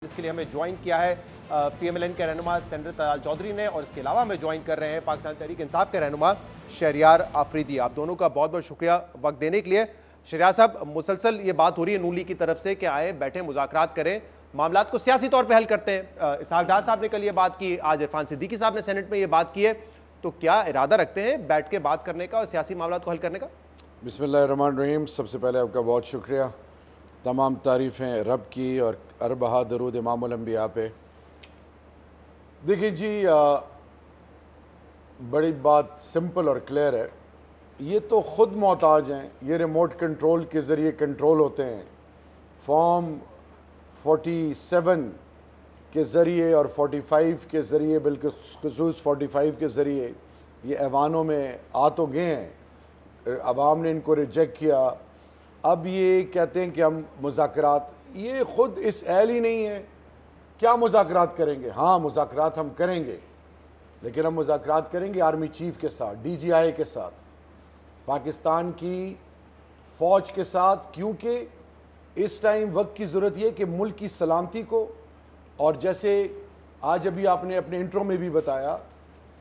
اس کے لیے ہمیں جوائن کیا ہے پی ایم ایل این کے رہنما سینیٹر طلال چودھری نے، اور اس کے علاوہ ہمیں جوائن کر رہے ہیں پاکستان تحریک انصاف کے رہنما شہریار آفریدی۔ آپ دونوں کا بہت بہت شکریہ وقت دینے کے لیے۔ شہریار صاحب، مسلسل یہ بات ہو رہی ہے نون لیگ کی طرف سے کہ آئے بیٹھے مذاکرات کریں، معاملات کو سیاسی طور پہ حل کرتے ہیں۔ اسحاق ڈار صاحب نے کل یہ بات کی، آج عرفان صدیقی صاحب نے سینٹ میں یہ بات کی ہے، تو کیا ارادہ رکھتے ہیں بیٹھ کے بات کرنے کا اور سیاسی معاملات کو حل کرنے کا؟ بسم اللہ الرحمن الرحیم۔ سب سے پہلے آپ کا بہت شکریہ، تمام تعریفیں رب کی اور اربہا درود امام الانبیاء پہ۔ دیکھیں جی، بڑی بات سمپل اور کلیئر ہے، یہ تو خود محتاج ہیں، یہ ریموٹ کنٹرول کے ذریعے کنٹرول ہوتے ہیں۔ فارم 47 کے ذریعے اور 45 کے ذریعے، بالخصوص 45 کے ذریعے یہ ایوانوں میں آ تو گئے ہیں، عوام نے ان کو ریجیکٹ کیا۔ اب یہ کہتے ہیں کہ ہم مذاکرات، یہ خود اس اہل ہی نہیں ہے، کیا مذاکرات کریں گے؟ ہاں مذاکرات ہم کریں گے، لیکن ہم مذاکرات کریں گے آرمی چیف کے ساتھ، ڈی جی آئی کے ساتھ، پاکستان کی فوج کے ساتھ، کیونکہ اس ٹائم وقت کی ضرورت یہ ہے کہ ملک کی سلامتی کو، اور جیسے آج ابھی آپ نے اپنے انٹرو میں بھی بتایا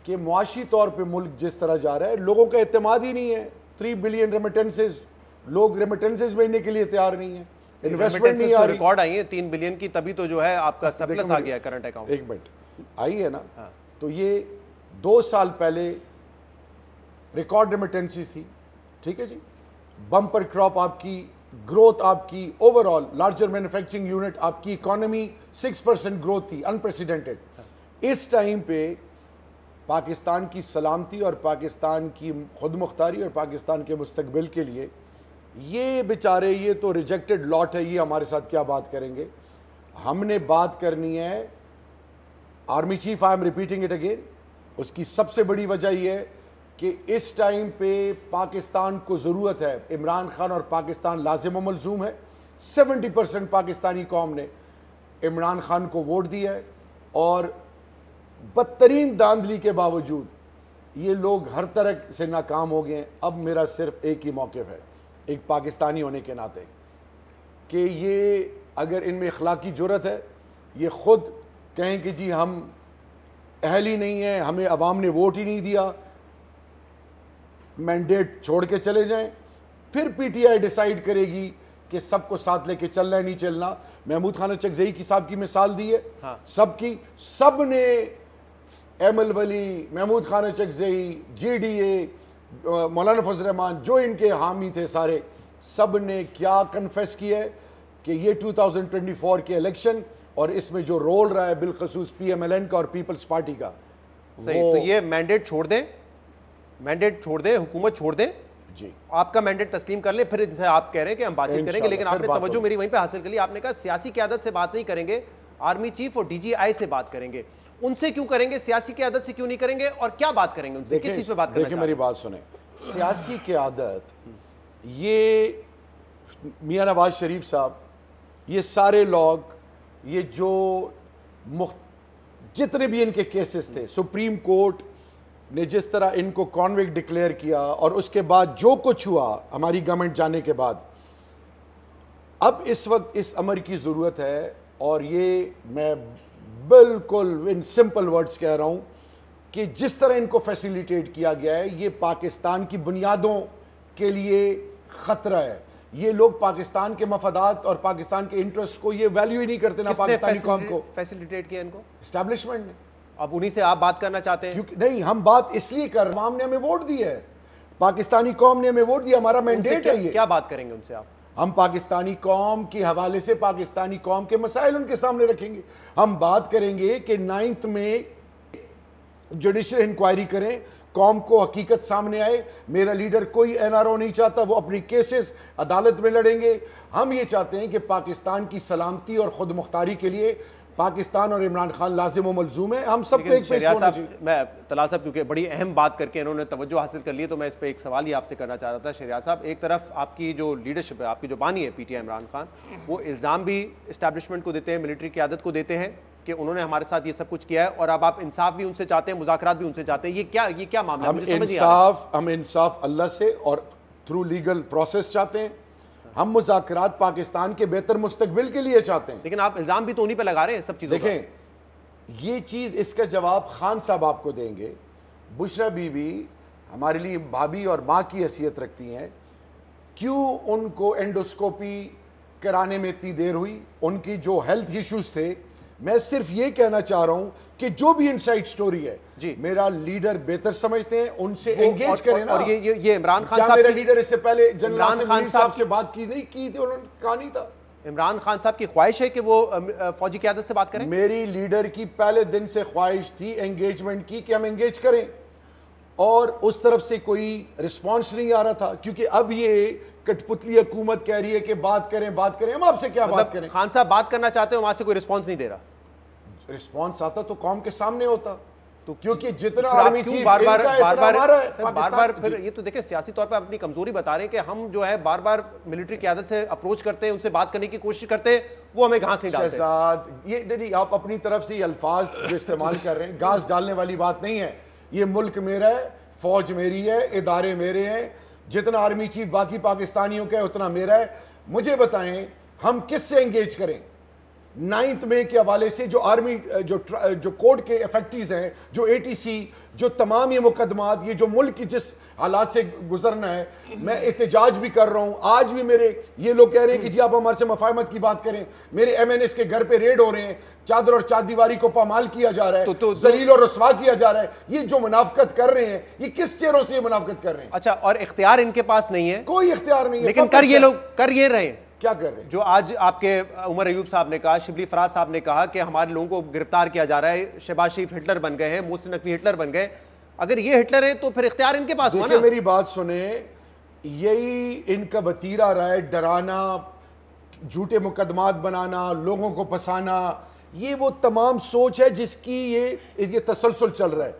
کہ معاشی طور پہ ملک جس طرح جا رہا ہے، لوگوں کا اعتماد ہی نہیں ہے۔ 3 بلین ریمیٹنسز، لوگ ریمیٹنسز بھیجنے کے لیے تیار نہیں ہیں، انویسٹمنٹ نہیں آ رہی۔ ریکارڈ آئی ہے 3 بلین کی، تبھی تو جو ہے آپ کا سرپلس آ گیا ہے کرنٹ اکاؤنٹ۔ ایک منٹ آئی ہے نا، تو یہ 2 سال پہلے ریکارڈ ریمیٹنسز تھی، ٹھیک ہے جی، بمپر کراپ آپ کی گروتھ، آپ کی over all larger manufacturing unit, آپ کی اکانومی 6% گروتھ تھی، انپریسیڈنٹڈ۔ اس ٹائم پہ پاکستان کی سلامتی اور پاکستان کی خود مختاری اور پاکستان کے مستقبل کے لیے یہ بیچارے، یہ تو ریجیکٹڈ لاٹ ہے، یہ ہمارے ساتھ کیا بات کریں گے؟ ہم نے بات کرنی ہے army chief, I am repeating it again, اس کی سب سے بڑی وجہ یہ ہے کہ اس ٹائم پہ پاکستان کو ضرورت ہے، عمران خان اور پاکستان لازم و ملزوم ہے۔ 70% پاکستانی قوم نے عمران خان کو ووٹ دیا ہے، اور بدترین داندلی کے باوجود یہ لوگ ہر طرح سے ناکام ہو گئے ہیں۔ اب میرا صرف ایک ہی موقف ہے، ایک پاکستانی ہونے کے ناطے، کہ یہ اگر ان میں اخلاقی جرأت ہے، یہ خود کہیں کہ جی ہم اہل ہی نہیں ہیں، ہمیں عوام نے ووٹ ہی نہیں دیا، مینڈیٹ چھوڑ کے چلے جائیں، پھر پی ٹی آئی ڈیسائیڈ کرے گی کہ سب کو ساتھ لے کے چلنا ہے نہیں چلنا۔ محمود خان چکزئی کی صاحب کی مثال دی ہے، سب کی، سب نے Aimal Wali, Mahmood Khan Achakzai, G D A, Maulana Fazal الرحمان، جو ان کے حامی تھے سارے، سب نے کیا کنفیس کیا ہے کہ یہ 2024 کے الیکشن اور اس میں جو رول رہا ہے بالخصوص پی ایم ایل این کا اور پیپلز پارٹی کا، صحیح، تو یہ مینڈیٹ چھوڑ دیں، مینڈیٹ چھوڑ دیں، حکومت چھوڑ دیں، جی آپ کا مینڈیٹ تسلیم کر لیں، پھر ان سے آپ کہہ رہے ہیں کہ ہم بات چیت کریں گے، لیکن آپ نے توجہ میری وہیں پہ حاصل کر لی، آپ نے کہا سیاسی قیادت سے بات نہیں کریں گے، آرمی چیف اور ڈی جی آئی سے بات کریں گے۔ ان سے کیوں کریں گے؟ سیاسی قیادت سے کیوں نہیں کریں گے؟ اور کیا بات کریں گے ان سے؟ کس چیز پہ بات کرنا دیکھیں میری بات سنیں، سیاسی قیادت، یہ میاں نواز شریف صاحب، یہ سارے لوگ، یہ جو جتنے بھی ان کے کیسز تھے، سپریم کورٹ نے جس طرح ان کو کانوکٹ ڈکلیئر کیا، اور اس کے بعد جو کچھ ہوا ہماری گورنمنٹ جانے کے بعد، اب اس وقت اس امر کی ضرورت ہے، اور یہ میں بالکل ان سمپل ورڈز کہہ رہا ہوں کہ جس طرح ان کو فیسیلیٹیٹ کیا گیا ہے، یہ پاکستان کی بنیادوں کے لیے خطرہ ہے۔ یہ لوگ پاکستان کے مفادات اور پاکستان کے انٹرسٹ کو یہ ویلیو ہی نہیں کرتے، نہ پاکستانی قوم کو۔ فیسیلیٹیٹ کیا ان کو اسٹیبلشمنٹ نے۔ اب انہی سے آپ بات کرنا چاہتے ہیں؟ نہیں، ہم بات اس لیے کر رہے ہیں، عوام نے ہمیں ووٹ دی ہے، پاکستانی قوم نے ہمیں ووٹ دیا، ہمارا مینڈیٹ ہے یہ۔ کیا بات کریں گے ان سے آپ؟ ہم پاکستانی قوم کے حوالے سے پاکستانی قوم کے مسائل ان کے سامنے رکھیں گے۔ ہم بات کریں گے کہ 9 میں جوڈیشل انکوائری کریں، قوم کو حقیقت سامنے آئے۔ میرا لیڈر کوئی این آر او نہیں چاہتا وہ اپنی کیسز عدالت میں لڑیں گے۔ ہم یہ چاہتے ہیں کہ پاکستان کی سلامتی اور خود مختاری کے لیے پاکستان اور عمران خان لازم و ملزوم ہے۔ ہم سب کو ایک پیج ہونا چاہیے۔ میں طلال صاحب کیونکہ بڑی اہم بات کر کے انہوں نے توجہ حاصل کر لی، تو میں اس پہ ایک سوال ہی آپ سے کرنا چاہ رہا تھا شہریار صاحب۔ ایک طرف آپ کی جو لیڈرشپ ہے، آپ کی جو بانی ہے P T I Imran Khan, وہ الزام بھی اسٹیبلشمنٹ کو دیتے ہیں، ملٹری قیادت کو دیتے ہیں کہ انہوں نے ہمارے ساتھ یہ سب کچھ کیا ہے، اور اب آپ انصاف بھی ان سے چاہتے ہیں، مذاکرات بھی ان سے چاہتے ہیں۔ یہ کیا معاملہ ہے؟ ہم انصاف اللہ سے اور تھرو لیگل پروسیس چاہتے ہیں، ہم مذاکرات پاکستان کے بہتر مستقبل کے لیے چاہتے ہیں. لیکن آپ الزام بھی تو انہی پہ لگا رہے ہیں سب چیزوں کا. دیکھیں یہ چیز اس کا جواب خان صاحب آپ کو دیں گے. بشرا بی بی ہمارے لیے بھابھی اور ماں کی حیثیت رکھتی ہیں. کیوں ان کو اینڈوسکوپی کرانے میں اتنی دیر ہوئی؟ ان کی جو ہیلتھ ایشوز تھے. میں صرف یہ کہنا چاہ رہا ہوں کہ جو بھی انسائٹ سٹوری ہے میرا لیڈر بہتر سمجھتے ہیں, ان سے انگیج کریں نا. اور یہ عمران خان صاحب, میرا لیڈر اس سے پہلے جنرل خان صاحب سے بات کی نہیں کی تھی, انہوں نے کہا نہیں تھا. عمران خان صاحب کی خواہش ہے کہ وہ فوجی قیادت سے بات کریں. میری لیڈر کی پہلے دن سے خواہش تھی انگیجمنٹ کی کہ ہم انگیج کریں, اور اس طرف سے کوئی رسپانس نہیں آ رہا تھا. کیونکہ اب یہ کٹ پتلی حکومت کہہ رہی ہے کہ بات کریں, ہم آپ سے کیا بات کریں. خان صاحب بات کرنا چاہتے ہیں, وہاں سے کوئی رسپانس نہیں دے رہا. رسپانس آتا تو قوم کے سامنے ہوتا, تو کیونکہ جتنا آرمی چیف بار بار پھر یہ تو دیکھیں سیاسی طور پہ اپنی کمزوری بتا رہے ہیں کہ ہم جو ہے بار بار ملٹری قیادت سے اپروچ کرتے ہیں, ان سے بات کرنے کی کوشش کرتے ہیں, وہ ہمیں گھاس نہیں ڈالتے. شہزاد یہ نہیں, آپ اپنی طرف سے یہ الفاظ جو استعمال کر رہے ہیں گھاس ڈالنے والی بات نہیں ہے. یہ ملک میرا ہے, فوج میری ہے, ادارے میرے ہیں, جتنا آرمی چیف باقی پاکستانیوں کا ہے اتنا میرا ہے. مجھے بتائیں ہم کس سے انگیج کریں؟ 9 مئی کے حوالے سے جو آرمی جو کورٹ کے افیکٹیز ہیں, جو ATC, جو تمام یہ مقدمات, یہ جو ملک کی جس حالات سے گزرنا ہے, میں احتجاج بھی کر رہا ہوں. آج بھی میرے یہ لوگ کہہ رہے ہیں کہ جی آپ ہمارے سے مفاہمت کی بات کریں. میرے MNAs کے گھر پہ ریڈ ہو رہے ہیں, چادر اور چاردیواری کو پامال کیا جا رہا ہے, ذلیل اور رسوا کیا جا رہا ہے. یہ جو منافقت کر رہے ہیں, یہ کس چہروں سے یہ منافقت کر رہے ہیں؟ اچھا, اور اختیار ان کے پاس نہیں ہے, کوئی اختیار نہیں ہے. لیکن کر یہ رہے ہیں. کیا کر رہے ہیں؟ جو آج آپ کے عمر ایوب صاحب نے کہا, شبلی فراز صاحب نے کہا کہ ہمارے لوگوں کو گرفتار کیا جا رہا ہے, شہباز شریف ہٹلر بن گئے ہیں, محسن نقوی ہٹلر بن گئے. اگر یہ ہٹلر ہے تو پھر اختیار ان کے پاس ہوا نا. میری بات سنیں, یہی ان کا وتیرہ رہا ہے, ڈرانا, جھوٹے مقدمات بنانا, لوگوں کو پھنسانا. یہ وہ تمام سوچ ہے جس کی یہ تسلسل چل رہا ہے.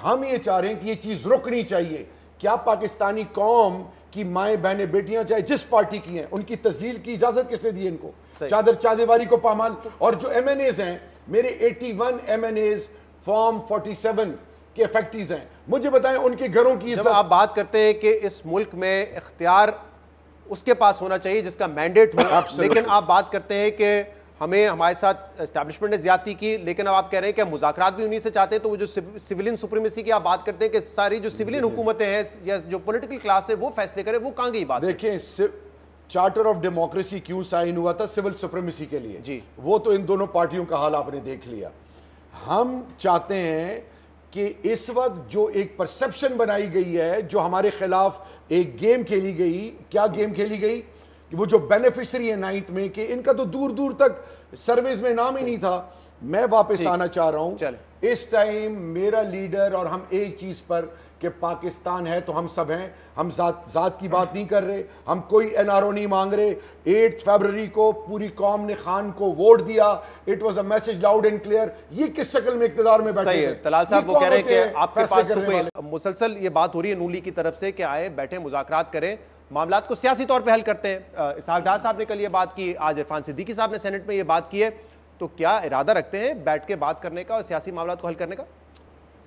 ہم یہ چاہ رہے ہیں کہ یہ چیز رکنی چاہیے. کیا پاکستانی قوم کی مائیں بہنیں بیٹیاں چاہے جس پارٹی کی ہیں, ان کی تذلیل کی اجازت کس نے دی ان کو؟ چادر چادیواری کو پامال. اور جو MNAs ہیں, میرے 81 MNAs فارم 47 کے افیکٹیز ہیں, مجھے بتائیں ان کے گھروں کی جب آپ بات کرتے ہیں کہ اس ملک میں اختیار اس کے پاس ہونا چاہیے جس کا مینڈیٹ ہو, لیکن آپ بات کرتے ہیں کہ ہمیں ہمارے ساتھ اسٹیبلشمنٹ نے زیادتی کی, لیکن اب آپ کہہ رہے ہیں کہ مذاکرات بھی انہی سے چاہتے ہیں. تو وہ جو سیولین سپریمیسی کی آپ بات کرتے ہیں کہ ساری جو سیولین حکومتیں ہیں یا جو پولیٹیکل کلاس ہے وہ فیصلے کرے, وہ کہاں گئی بات؟ دیکھیں چارٹر آف ڈیموکریسی کیوں سائن ہوا تھا؟ سول سپریمیسی کے لیے. جی, وہ تو ان دونوں پارٹیوں کا حال آپ نے دیکھ لیا. ہم چاہتے ہیں کہ اس وقت جو ایک پرسپشن بنائی گئی ہے, جو ہمارے خلاف ایک گیم کھیلی گئی, کیا گیم کھیلی گئی؟ وہ جو بینیفیشری ہے 9 مئی کے, ان کا تو دور دور تک سرویز میں نام ہی نہیں تھا. میں واپس آنا چاہ رہا ہوں. اس ٹائم میرا لیڈر اور ہم ایک چیز پر کہ پاکستان ہے تو ہم سب ہیں. ہم ذات کی بات نہیں کر رہے, ہم کوئی NRO نہیں مانگ رہے. 8 فروری کو پوری قوم نے خان کو ووٹ دیا. It was a message loud and clear. یہ کس شکل میں اقتدار میں بیٹھے ہیں؟ طلال صاحب وہ کہہ رہے ہیں کہ آپ کے پاس تو کوئی مسلسل یہ بات ہو رہی ہے نون لیگ کی طرف سے کہ آئے بیٹھے مذاکرات کریں, معاملات کو سیاسی طور پہ حل کرتے ہیں. اسحاق ڈار صاحب نے کل یہ بات کی, آج عرفان صدیقی صاحب نے سینٹ میں یہ بات کی ہے. تو کیا ارادہ رکھتے ہیں بیٹھ کے بات کرنے کا اور سیاسی معاملات کو حل کرنے کا؟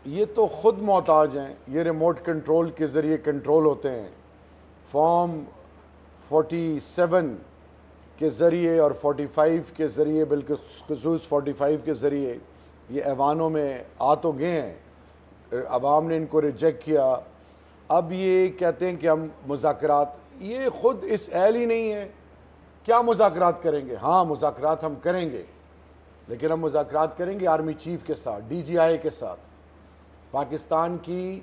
یہ تو خود محتاج ہیں. یہ ریموٹ کنٹرول کے ذریعے کنٹرول ہوتے ہیں. فارم 47 کے ذریعے اور 45 کے ذریعے, بالخصوص 45 کے ذریعے یہ ایوانوں میں آ تو گئے ہیں. عوام نے ان کو ریجیکٹ کیا. اب یہ کہتے ہیں کہ ہم مذاکرات, یہ خود اس اہل ہی نہیں ہے. کیا مذاکرات کریں گے؟ ہاں مذاکرات ہم کریں گے, لیکن ہم مذاکرات کریں گے آرمی چیف کے ساتھ, DGI کے ساتھ, پاکستان کی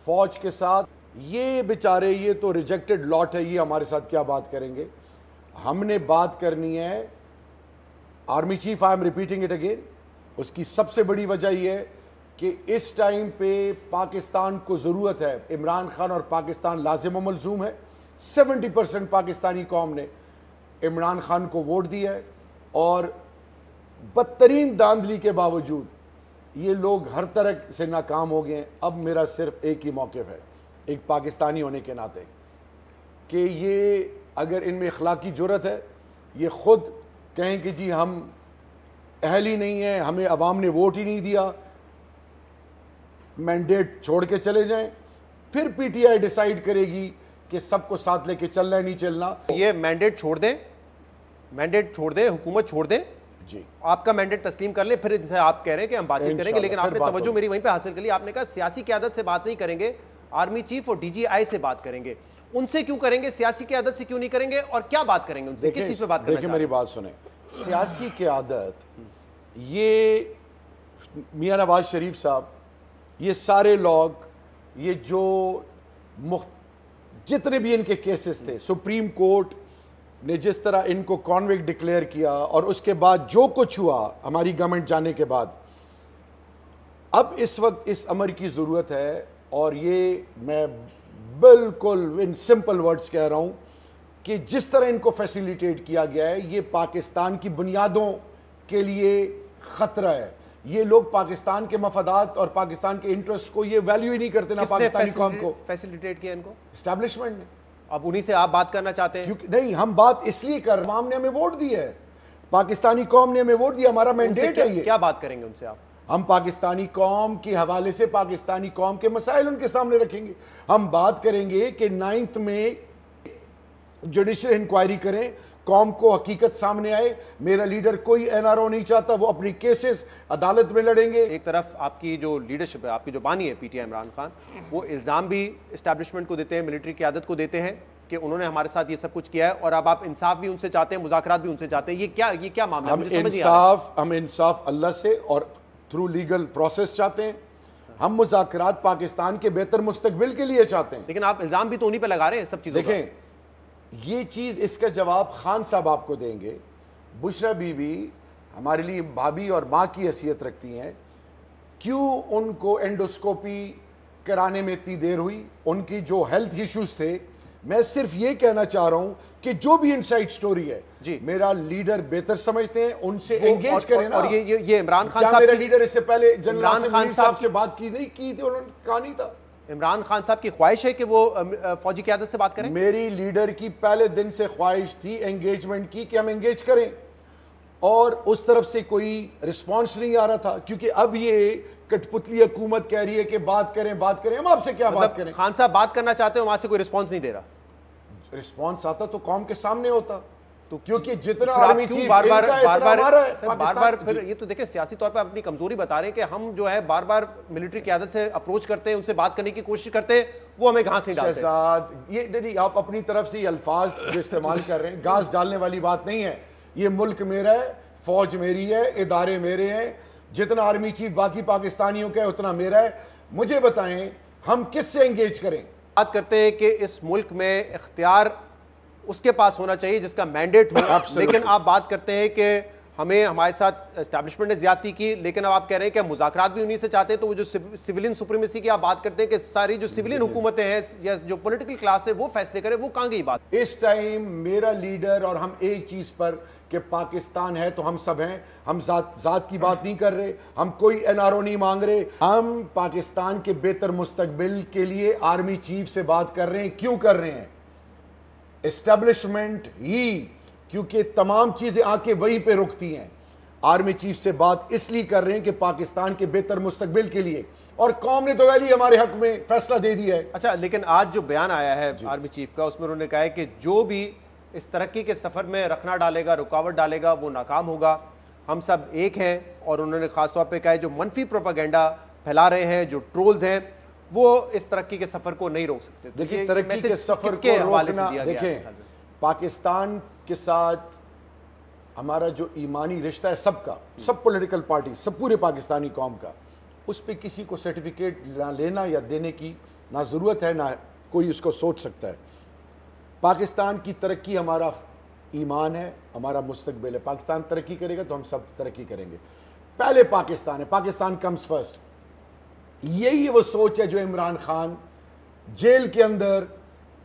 فوج کے ساتھ. یہ بیچارے یہ تو ریجیکٹڈ لاٹ ہے, یہ ہمارے ساتھ کیا بات کریں گے؟ ہم نے بات کرنی ہے army chief. I am repeating it again. اس کی سب سے بڑی وجہ یہ ہے کہ اس ٹائم پہ پاکستان کو ضرورت ہے. عمران خان اور پاکستان لازم و ملزوم ہے. 70% پاکستانی قوم نے عمران خان کو ووٹ دیا ہے, اور بدترین داندلی کے باوجود یہ لوگ ہر طرح سے ناکام ہو گئے ہیں. اب میرا صرف ایک ہی موقف ہے, ایک پاکستانی ہونے کے ناطے, کہ یہ اگر ان میں اخلاقی جرت ہے, یہ خود کہیں کہ جی ہم اہل ہی نہیں ہیں, ہمیں عوام نے ووٹ ہی نہیں دیا, مینڈیٹ چھوڑ کے چلے جائیں. پھر PTI ڈیسائیڈ کرے گی کہ سب کو ساتھ لے کے چلنا ہے نہیں چلنا. یہ مینڈیٹ چھوڑ دیں, حکومت چھوڑ دیں, جی آپ کا مینڈیٹ تسلیم کر لیں, پھر ان سے آپ کہہ رہے ہیں کہ ہم بات چیت کریں گے. لیکن آپ نے توجہ میری وہیں پہ حاصل کر لی, آپ نے کہا سیاسی قیادت سے بات نہیں کریں گے, آرمی چیف اور DGI سے بات کریں گے. ان سے کیوں کریں گے, سیاسی قیادت سے کیوں نہیں کریں گے, اور کیا بات کریں گے ان سے, کس چیز پہ بات کرنا دیکھیں میری بات سنیں, سیاسی قیادت یہ میاں نواز شریف صاحب, یہ سارے لوگ, یہ جو جتنے بھی ان کے کیسز تھے, سپریم کورٹ نے جس طرح ان کو کانوکٹ ڈکلیئر کیا اور اس کے بعد جو کچھ ہوا ہماری گورنمنٹ جانے کے بعد, اب اس وقت اس امر کی ضرورت ہے. اور یہ میں بالکل ان سمپل ورڈز کہہ رہا ہوں کہ جس طرح ان کو فیسیلیٹیٹ کیا گیا ہے, یہ پاکستان کی بنیادوں کے لیے خطرہ ہے. یہ لوگ پاکستان کے مفادات اور پاکستان کے انٹرسٹ کو یہ ویلیو ہی نہیں کرتے نا پاکستانی قوم کو. فیسیلیٹیٹ کیا ان کو اسٹیبلشمنٹ نے. اب انہی سے آپ بات کرنا چاہتے ہیں؟ نہیں, ہم بات اس لیے کر رہے ہیں, عوام نے ہمیں ووٹ دی ہے, پاکستانی قوم نے ہمیں ووٹ دیا, ہمارا مینڈیٹ ہے. یہ کیا بات کریں گے ان سے آپ؟ ہم پاکستانی قوم کے حوالے سے پاکستانی قوم کے مسائل ان کے سامنے رکھیں گے. ہم بات کریں گے کہ 9th میں جوڈیشل انکوائری کریں, قوم کو حقیقت سامنے آئے. میرا لیڈر کوئی NRO نہیں چاہتا, وہ اپنی کیسز عدالت میں لڑیں گے. ایک طرف آپ کی جو لیڈرشپ ہے, آپ کی جو بانی ہے PTI عمران خان, وہ الزام بھی اسٹیبلشمنٹ کو دیتے ہیں, ملٹری قیادت کو دیتے ہیں کہ انہوں نے ہمارے ساتھ یہ سب کچھ کیا ہے, اور اب آپ انصاف بھی ان سے چاہتے ہیں, مذاکرات بھی ان سے چاہتے ہیں. یہ کیا معاملہ ہے؟ ہم انصاف اللہ سے اور تھرو لیگل پروسیس چاہتے ہیں. ہم مذاکرات پاکستان کے بہتر مستقبل کے لیے چاہتے ہیں. لیکن آپ الزام بھی تو انہی پہ لگا رہے ہیں سب چیزوں. دیکھیں, یہ چیز, اس کا جواب خان صاحب آپ کو دیں گے. بشرا بی بی ہمارے لیے بھابھی اور ماں کی حیثیت رکھتی ہیں. کیوں ان کو اینڈوسکوپی کرانے میں اتنی دیر ہوئی, ان کی جو ہیلتھ ایشوز تھے. میں صرف یہ کہنا چاہ رہا ہوں کہ جو بھی انسائٹ سٹوری ہے, میرا لیڈر بہتر سمجھتے ہیں, ان سے انگیج کریں نا. اور یہ عمران خان صاحب, میرا لیڈر اس سے پہلے جنرل خان صاحب سے بات کی نہیں کی تھی, انہوں نے کہا نہیں تھا. عمران خان صاحب کی خواہش ہے کہ وہ فوجی قیادت سے بات کریں؟ میری لیڈر کی پہلے دن سے خواہش تھی انگیجمنٹ کی, کہ ہم انگیج کریں, اور اس طرف سے کوئی رسپانس نہیں آ رہا تھا. کیونکہ اب یہ کٹ پتلی حکومت کہہ رہی ہے کہ بات کریں, ہم آپ سے کیا بات کریں. خان صاحب بات کرنا چاہتے ہیں, وہاں سے کوئی رسپانس نہیں دے رہا. رسپانس آتا تو قوم کے سامنے ہوتا, تو کیونکہ جتنا آرمی چیف بار بار پھر یہ تو دیکھیں سیاسی طور پہ اپنی کمزوری بتا رہے ہیں کہ ہم جو ہے بار بار ملٹری قیادت سے اپروچ کرتے ہیں, ان سے بات کرنے کی کوشش کرتے ہیں, وہ ہمیں گھاس نہیں ڈالتے. شہزاد, یہ نہیں, آپ اپنی طرف سے یہ الفاظ جو استعمال کر رہے ہیں, گھاس ڈالنے والی بات نہیں ہے. یہ ملک میرا ہے, فوج میری ہے, ادارے میرے ہیں, جتنا آرمی چیف باقی پاکستانیوں کا ہے اتنا میرا ہے. مجھے بتائیں ہم کس سے انگیج کریں؟ بات کرتے ہیں کہ اس ملک میں اختیار اس کے پاس ہونا چاہیے جس کا مینڈیٹ ہو, لیکن آپ بات کرتے ہیں کہ ہمیں ہمارے ساتھ اسٹیبلشمنٹ نے زیادتی کی, لیکن اب آپ کہہ رہے ہیں کہ مذاکرات بھی انہی سے چاہتے ہیں. تو وہ جو سویلین سپریمیسی کی آپ بات کرتے ہیں کہ ساری جو سویلین حکومتیں ہیں یا جو پولیٹیکل کلاس ہے وہ فیصلے کرے, وہ کہاں گئی بات؟ اس ٹائم میرا لیڈر اور ہم ایک چیز پر کہ پاکستان ہے تو ہم سب ہیں. ہم ذات کی بات نہیں کر رہے, ہم کوئی NRO نہیں مانگ رہے. ہم پاکستان کے بہتر مستقبل کے لیے آرمی چیف سے بات کر رہے ہیں. کیوں کر رہے ہیں؟ اسٹیبلشمنٹ ہی, کیونکہ تمام چیزیں آ کے وہیں پہ رکتی ہیں. آرمی چیف سے بات اس لیے کر رہے ہیں کہ پاکستان کے بہتر مستقبل کے لیے, اور قوم نے تو ویلی ہمارے حق میں فیصلہ دے دیا ہے. اچھا, لیکن آج جو بیان آیا ہے آرمی چیف کا, اس میں انہوں نے کہا ہے کہ جو بھی اس ترقی کے سفر میں رکھنا ڈالے گا, رکاوٹ ڈالے گا, وہ ناکام ہوگا. ہم سب ایک ہیں. اور انہوں نے خاص طور پہ کہا ہے جو منفی پروپیگنڈا پھیلا رہے ہیں, جو ٹرولز ہیں, وہ اس ترقی کے سفر کو نہیں روک سکتے. دیکھیں, ترقی کے سفر کو روکنا, دیکھیں پاکستان کے ساتھ ہمارا جو ایمانی رشتہ ہے سب کا, سب پولیٹیکل پارٹی, سب پورے پاکستانی قوم کا, اس پہ کسی کو سرٹیفکیٹ نہ لینا یا دینے کی نہ ضرورت ہے, نہ کوئی اس کو سوچ سکتا ہے. پاکستان کی ترقی ہمارا ایمان ہے, ہمارا مستقبل ہے. پاکستان ترقی کرے گا تو ہم سب ترقی کریں گے. پہلے پاکستان ہے, پاکستان کمز فرسٹ. یہی وہ سوچ ہے جو عمران خان جیل کے اندر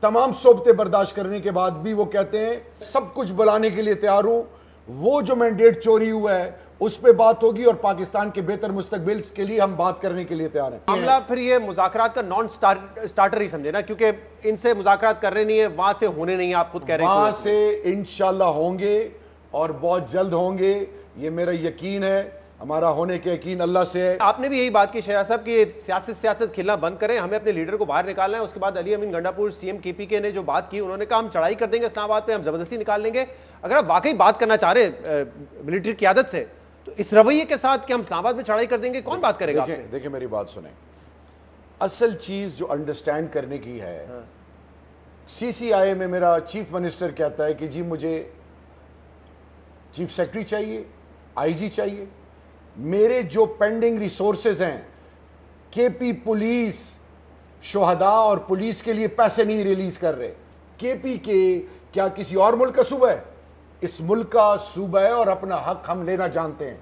تمام صحبتیں برداشت کرنے کے بعد بھی وہ کہتے ہیں سب کچھ بلانے کے لیے تیار ہوں. وہ جو مینڈیٹ چوری ہوا ہے اس پہ بات ہوگی, اور پاکستان کے بہتر مستقبل کے لیے ہم بات کرنے کے لیے تیار ہیں. معاملہ پھر یہ مذاکرات کا نان سٹارٹر ہی سمجھے نا, کیونکہ ان سے مذاکرات کرنے نہیں ہے, وہاں سے ہونے نہیں ہیں. آپ خود کہہ رہے ہیں وہاں سے انشاءاللہ ہوں گے, اور بہت جلد ہوں گے, یہ میرا یقین ہے. ہمارا ہونے کے یقین اللہ سے ہے. آپ نے بھی یہی بات کی شہریار صاحب کہ سیاست کھیلنا بند کریں, ہمیں اپنے لیڈر کو باہر نکالنا ہے. اس کے بعد علی امین گنڈا سی ایم کے پی کے نے جو بات کی, انہوں نے کہا ہم چڑھائی کر دیں گے اسلام آباد پہ, ہم زبردستی نکال لیں گے. اگر آپ واقعی بات کرنا چاہ رہے ہیں ملٹری قیادت سے, تو اس رویے کے ساتھ کہ ہم اسلام آباد میں چڑھائی کر دیں گے, کون بات کرے گا آپ سے؟ دیکھیں میری بات سنیں, اصل چیز جو انڈرسٹینڈ کرنے کی ہے, سی سی آئی میں میرا چیف منسٹر کہتا ہے کہ جی مجھے چیف سیکرٹری چاہیے, آئی جی چاہیے. میرے جو پینڈنگ ریسورسز ہیں, کے پی پولیس شہداء اور پولیس کے لیے پیسے نہیں ریلیز کر رہے. کے پی کے کیا کسی اور ملک کا صوبہ ہے؟ اس ملک کا صوبہ ہے اور اپنا حق ہم لینا جانتے ہیں.